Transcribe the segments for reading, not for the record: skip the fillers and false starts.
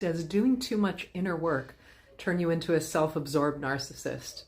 Does doing too much inner work turn you into a self-absorbed narcissist?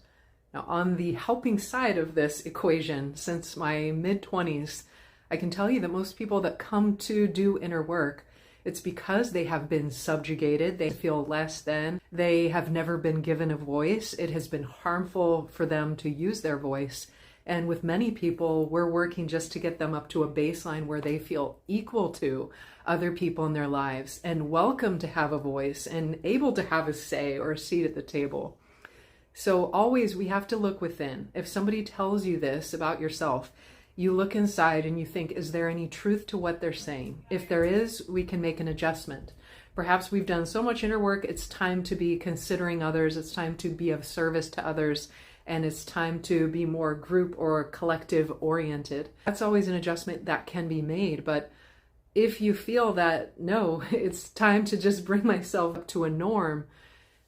Now, on the helping side of this equation, since my mid-20s, I can tell you that most people that come to do inner work, it's because they have been subjugated, they feel less than, they have never been given a voice, it has been harmful for them to use their voice. And with many people, we're working just to get them up to a baseline where they feel equal to other people in their lives and welcome to have a voice and able to have a say or a seat at the table. So always we have to look within. If somebody tells you this about yourself, you look inside and you think, is there any truth to what they're saying? If there is, we can make an adjustment. Perhaps we've done so much inner work, it's time to be considering others, it's time to be of service to others, and it's time to be more group or collective oriented. That's always an adjustment that can be made. But if you feel that, no, it's time to just bring myself up to a norm,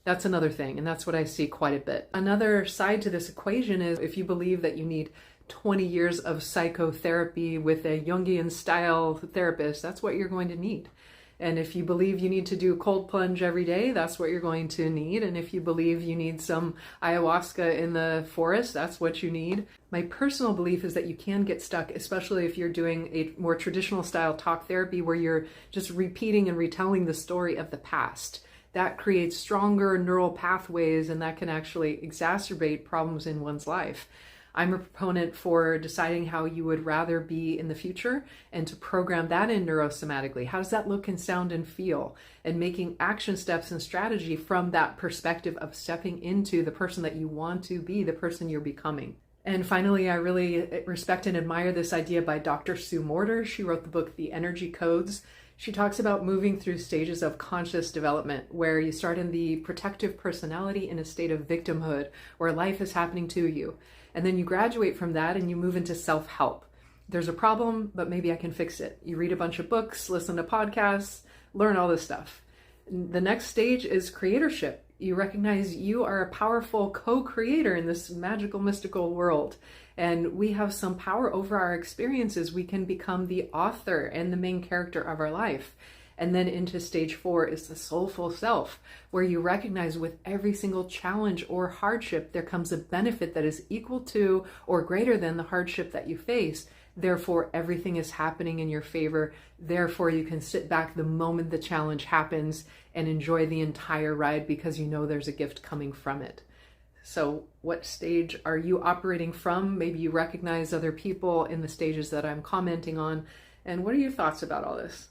that's another thing. And that's what I see quite a bit. Another side to this equation is if you believe that you need 20 years of psychotherapy with a Jungian style therapist, that's what you're going to need. And if you believe you need to do a cold plunge every day, that's what you're going to need. And if you believe you need some ayahuasca in the forest, that's what you need. My personal belief is that you can get stuck, especially if you're doing a more traditional style talk therapy where you're just repeating and retelling the story of the past. That creates stronger neural pathways, and that can actually exacerbate problems in one's life. I'm a proponent for deciding how you would rather be in the future and to program that in neurosomatically. How does that look and sound and feel? And making action steps and strategy from that perspective of stepping into the person that you want to be, the person you're becoming. And finally, I really respect and admire this idea by Dr. Sue Morter. She wrote the book, The Energy Codes. She talks about moving through stages of conscious development where you start in the protective personality in a state of victimhood where life is happening to you. And then you graduate from that and you move into self-help. There's a problem, but maybe I can fix it. You read a bunch of books, listen to podcasts, learn all this stuff. The next stage is creatorship. You recognize you are a powerful co-creator in this magical, mystical world. And we have some power over our experiences. We can become the author and the main character of our life. And then into stage 4 is the soulful self, where you recognize with every single challenge or hardship, there comes a benefit that is equal to or greater than the hardship that you face. Therefore, everything is happening in your favor. Therefore, you can sit back the moment the challenge happens and enjoy the entire ride because you know there's a gift coming from it. So what stage are you operating from? Maybe you recognize other people in the stages that I'm commenting on. And what are your thoughts about all this?